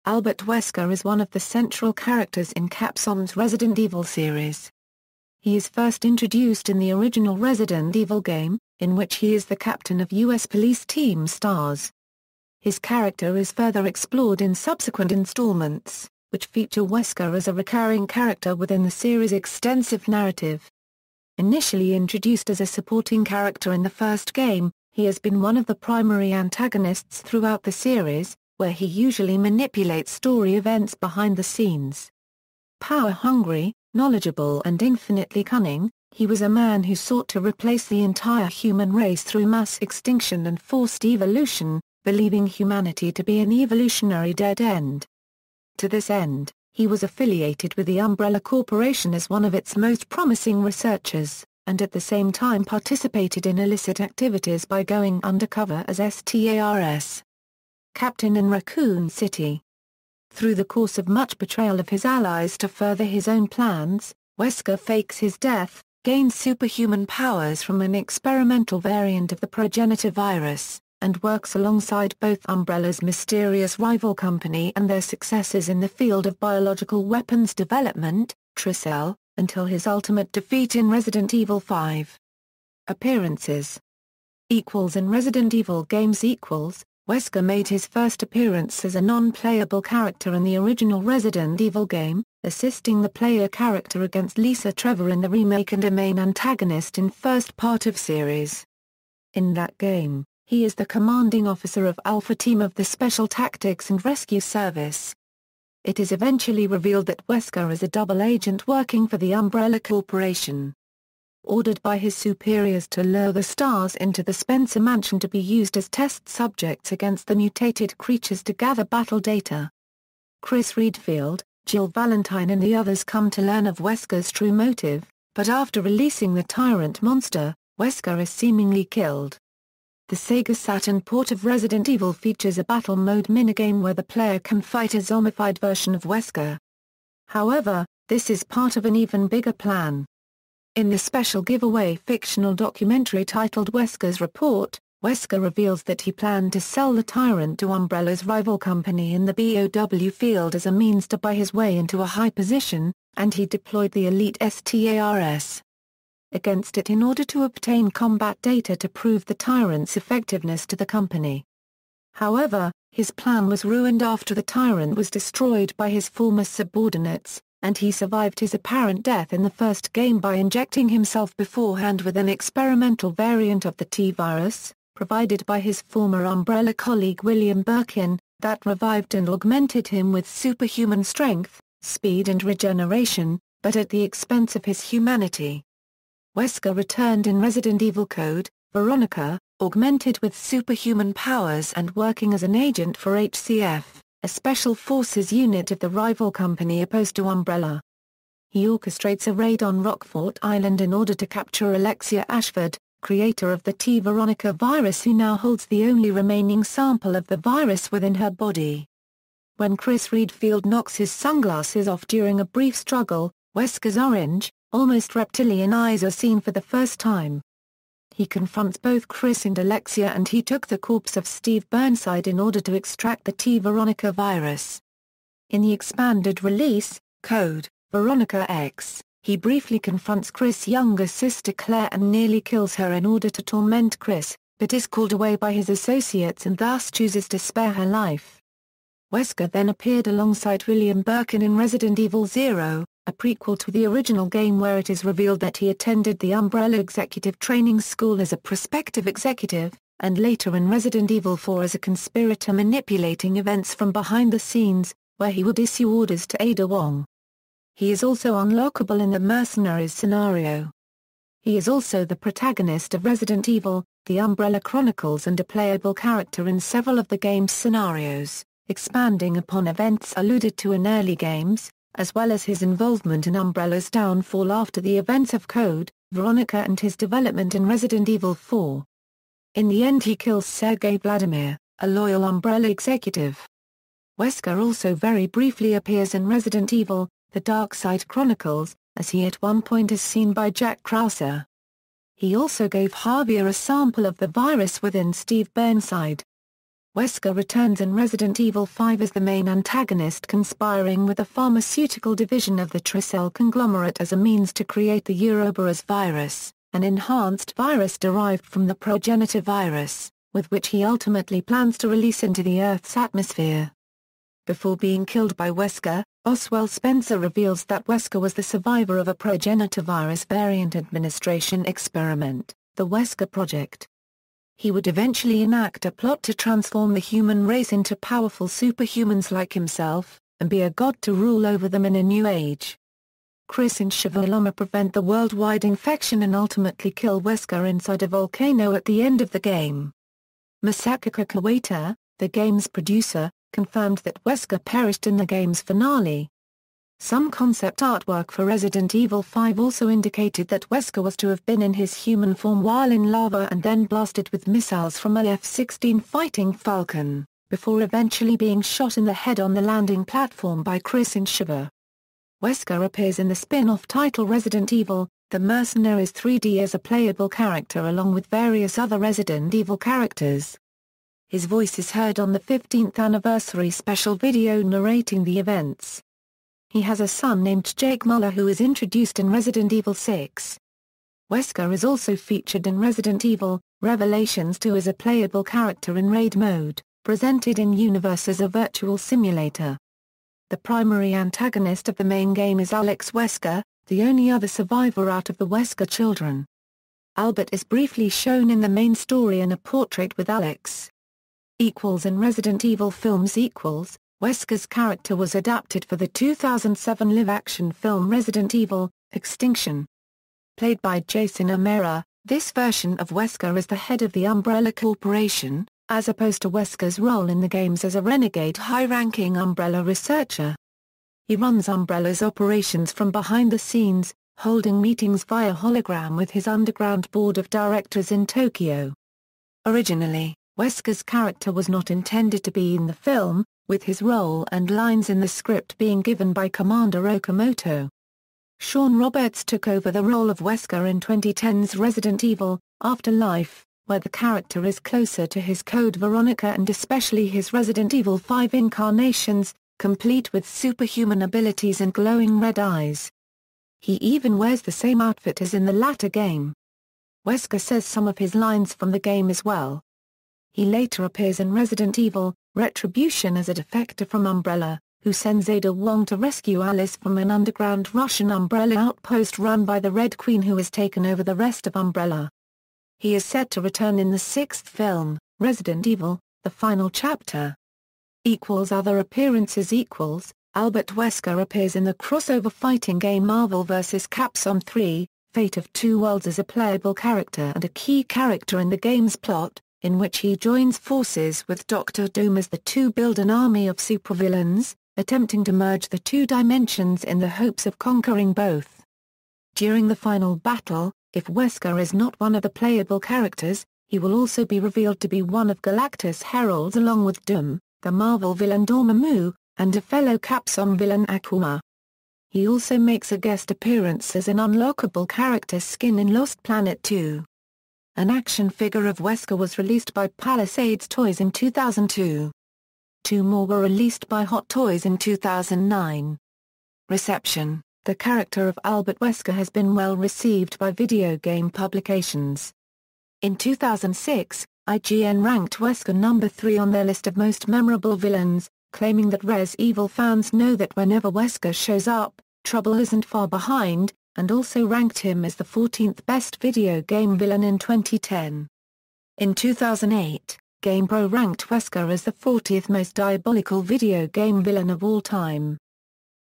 Albert Wesker is one of the central characters in Capcom's Resident Evil series. He is first introduced in the original Resident Evil game, in which he is the captain of U.S. police team STARS. His character is further explored in subsequent installments, which feature Wesker as a recurring character within the series' extensive narrative. Initially introduced as a supporting character in the first game, he has been one of the primary antagonists throughout the series, where he usually manipulates story events behind the scenes. Power-hungry, knowledgeable and infinitely cunning, he was a man who sought to replace the entire human race through mass extinction and forced evolution, believing humanity to be an evolutionary dead end. To this end, he was affiliated with the Umbrella Corporation as one of its most promising researchers, and at the same time participated in illicit activities by going undercover as STARS captain in Raccoon City. Through the course of much betrayal of his allies to further his own plans, Wesker fakes his death, gains superhuman powers from an experimental variant of the progenitor virus, and works alongside both Umbrella's mysterious rival company and their successors in the field of biological weapons development, Tricell, until his ultimate defeat in Resident Evil 5. Appearances. In Resident Evil games. Wesker made his first appearance as a non-playable character in the original Resident Evil game, assisting the player character against Lisa Trevor in the remake and a main antagonist in first part of series. In that game, he is the commanding officer of Alpha Team of the Special Tactics and Rescue Service. It is eventually revealed that Wesker is a double agent working for the Umbrella Corporation. Ordered by his superiors to lure the STARS into the Spencer Mansion to be used as test subjects against the mutated creatures to gather battle data. Chris Redfield, Jill Valentine and the others come to learn of Wesker's true motive, but after releasing the tyrant monster, Wesker is seemingly killed. The Sega Saturn port of Resident Evil features a battle mode minigame where the player can fight a zombified version of Wesker. However, this is part of an even bigger plan. In the special giveaway fictional documentary titled Wesker's Report, Wesker reveals that he planned to sell the tyrant to Umbrella's rival company in the BOW field as a means to buy his way into a high position, and he deployed the elite STARS against it in order to obtain combat data to prove the tyrant's effectiveness to the company. However, his plan was ruined after the tyrant was destroyed by his former subordinates, and he survived his apparent death in the first game by injecting himself beforehand with an experimental variant of the T-virus, provided by his former Umbrella colleague William Birkin, that revived and augmented him with superhuman strength, speed and regeneration, but at the expense of his humanity. Wesker returned in Resident Evil Code Veronica, augmented with superhuman powers and working as an agent for HCF, a special forces unit of the rival company opposed to Umbrella. He orchestrates a raid on Rockfort Island in order to capture Alexia Ashford, creator of the T-Veronica virus, who now holds the only remaining sample of the virus within her body. When Chris Redfield knocks his sunglasses off during a brief struggle, Wesker's orange, almost reptilian eyes are seen for the first time. He confronts both Chris and Alexia, and he took the corpse of Steve Burnside in order to extract the T-Veronica virus. In the expanded release, Code Veronica X, he briefly confronts Chris' younger sister Claire and nearly kills her in order to torment Chris, but is called away by his associates and thus chooses to spare her life. Wesker then appeared alongside William Birkin in Resident Evil 0, a prequel to the original game, where it is revealed that he attended the Umbrella Executive Training School as a prospective executive, and later in Resident Evil 4 as a conspirator manipulating events from behind the scenes, where he would issue orders to Ada Wong. He is also unlockable in the Mercenaries scenario. He is also the protagonist of Resident Evil, The Umbrella Chronicles, and a playable character in several of the game's scenarios, expanding upon events alluded to in early games, as well as his involvement in Umbrella's downfall after the events of Code Veronica and his development in Resident Evil 4. In the end, he kills Sergei Vladimir, a loyal Umbrella executive. Wesker also very briefly appears in Resident Evil, The Dark Side Chronicles, as he at one point is seen by Jack Krauser. He also gave Javier a sample of the virus within Steve Burnside. Wesker returns in Resident Evil 5 as the main antagonist, conspiring with the pharmaceutical division of the Tricell conglomerate as a means to create the Ouroboros virus, an enhanced virus derived from the progenitor virus, with which he ultimately plans to release into the Earth's atmosphere. Before being killed by Wesker, Oswald Spencer reveals that Wesker was the survivor of a progenitor virus variant administration experiment, the Wesker Project. He would eventually enact a plot to transform the human race into powerful superhumans like himself, and be a god to rule over them in a new age. Chris and Shivaloma prevent the worldwide infection and ultimately kill Wesker inside a volcano at the end of the game. Masakaka Kawata, the game's producer, confirmed that Wesker perished in the game's finale. Some concept artwork for Resident Evil 5 also indicated that Wesker was to have been in his human form while in lava and then blasted with missiles from a F-16 Fighting Falcon, before eventually being shot in the head on the landing platform by Chris and Shiva. Wesker appears in the spin-off title Resident Evil, The Mercenaries 3D as a playable character along with various other Resident Evil characters. His voice is heard on the 15th anniversary special video narrating the events. He has a son named Jake Muller who is introduced in Resident Evil 6. Wesker is also featured in Resident Evil, Revelations 2 as a playable character in raid mode, presented in universe as a virtual simulator. The primary antagonist of the main game is Alex Wesker, the only other survivor out of the Wesker children. Albert is briefly shown in the main story in a portrait with Alex. In Resident Evil films Wesker's character was adapted for the 2007 live-action film Resident Evil, Extinction. Played by Jason O'Mara, this version of Wesker is the head of the Umbrella Corporation, as opposed to Wesker's role in the games as a renegade high-ranking Umbrella researcher. He runs Umbrella's operations from behind the scenes, holding meetings via hologram with his underground board of directors in Tokyo. Originally, Wesker's character was not intended to be in the film, with his role and lines in the script being given by Commander Okamoto. Sean Roberts took over the role of Wesker in 2010's Resident Evil, Afterlife, where the character is closer to his Code Veronica and especially his Resident Evil 5 incarnations, complete with superhuman abilities and glowing red eyes. He even wears the same outfit as in the latter game. Wesker says some of his lines from the game as well. He later appears in Resident Evil, Retribution as a defector from Umbrella, who sends Ada Wong to rescue Alice from an underground Russian Umbrella outpost run by the Red Queen who has taken over the rest of Umbrella. He is set to return in the sixth film, Resident Evil, The Final Chapter. Other appearances Albert Wesker appears in the crossover fighting game Marvel vs. Capcom 3, Fate of Two Worlds as a playable character and a key character in the game's plot, in which he joins forces with Dr. Doom as the two build an army of supervillains, attempting to merge the two dimensions in the hopes of conquering both. During the final battle, if Wesker is not one of the playable characters, he will also be revealed to be one of Galactus' heralds along with Doom, the Marvel villain Dormammu, and a fellow Capcom villain Akuma. He also makes a guest appearance as an unlockable character skin in Lost Planet 2. An action figure of Wesker was released by Palisades Toys in 2002. Two more were released by Hot Toys in 2009. Reception: the character of Albert Wesker has been well received by video game publications. In 2006, IGN ranked Wesker number 3 on their list of most memorable villains, claiming that Res Evil fans know that whenever Wesker shows up, trouble isn't far behind, and also ranked him as the 14th best video game villain in 2010. In 2008, GamePro ranked Wesker as the 40th most diabolical video game villain of all time.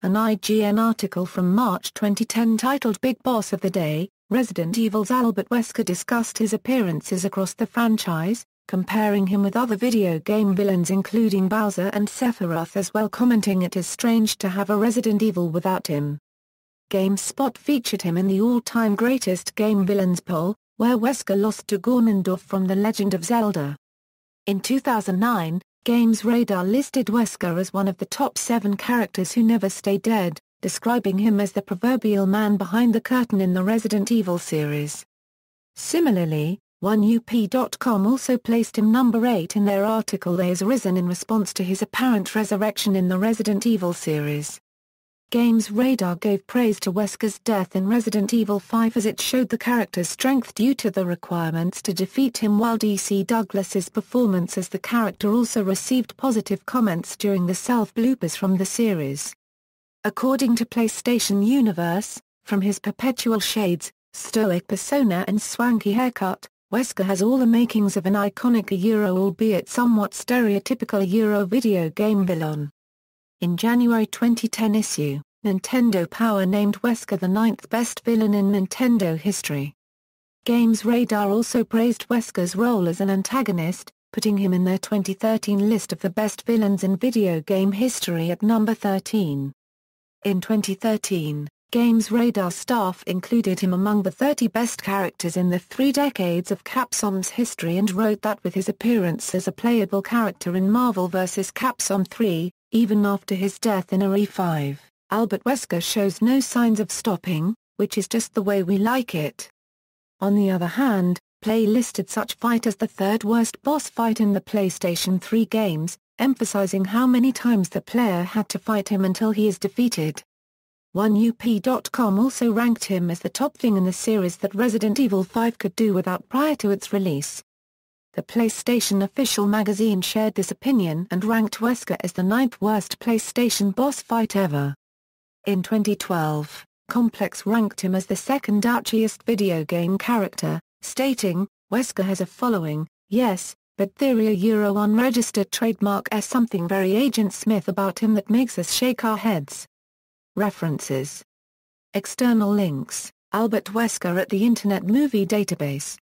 An IGN article from March 2010 titled Big Boss of the Day, Resident Evil's Albert Wesker discussed his appearances across the franchise, comparing him with other video game villains including Bowser and Sephiroth as well, commenting it is strange to have a Resident Evil without him. GameSpot featured him in the all-time greatest game villains poll, where Wesker lost to Ganondorf from The Legend of Zelda. In 2009, Games Radar listed Wesker as one of the top 7 characters who never stay dead, describing him as the proverbial man behind the curtain in the Resident Evil series. Similarly, 1UP.com also placed him number 8 in their article They Has Risen in response to his apparent resurrection in the Resident Evil series. Games Radar gave praise to Wesker's death in Resident Evil 5 as it showed the character's strength due to the requirements to defeat him, while DC Douglas's performance as the character also received positive comments during the self-bloopers from the series. According to PlayStation Universe, from his perpetual shades, stoic persona and swanky haircut, Wesker has all the makings of an iconic albeit somewhat stereotypical video game villain. In January 2010 issue, Nintendo Power named Wesker the 9th best villain in Nintendo history. Games Radar also praised Wesker's role as an antagonist, putting him in their 2013 list of the best villains in video game history at number 13. In 2013, Games Radar staff included him among the 30 best characters in the 3 decades of Capcom's history and wrote that with his appearance as a playable character in Marvel vs. Capcom 3, even after his death in RE5, Albert Wesker shows no signs of stopping, which is just the way we like it. On the other hand, Play listed such fight as the 3rd worst boss fight in the PlayStation 3 games, emphasizing how many times the player had to fight him until he is defeated. 1UP.com also ranked him as the top thing in the series that Resident Evil 5 could do without prior to its release. The PlayStation official magazine shared this opinion and ranked Wesker as the 9th worst PlayStation boss fight ever. In 2012, Complex ranked him as the 2nd ouchiest video game character, stating, Wesker has a following, yes, but theory a unregistered trademark as something very Agent Smith about him that makes us shake our heads. References. External links, Albert Wesker at the Internet Movie Database.